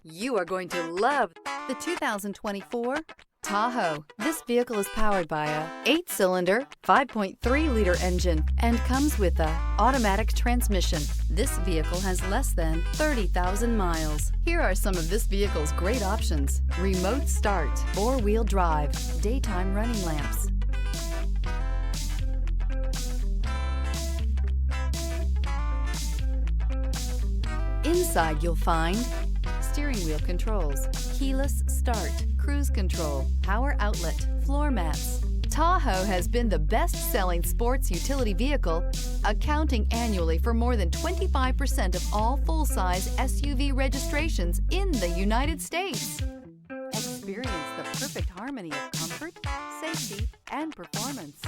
You are going to love the 2024 Tahoe. This vehicle is powered by a 8-cylinder, 5.3-liter engine and comes with a automatic transmission. This vehicle has less than 30,000 miles. Here are some of this vehicle's great options: remote start, 4-wheel drive, daytime running lamps, inside you'll find steering wheel controls, keyless start, cruise control, power outlet, floor mats. Tahoe has been the best-selling sports utility vehicle, accounting annually for more than 25% of all full-size SUV registrations in the United States. Experience the perfect harmony of comfort, safety, and performance.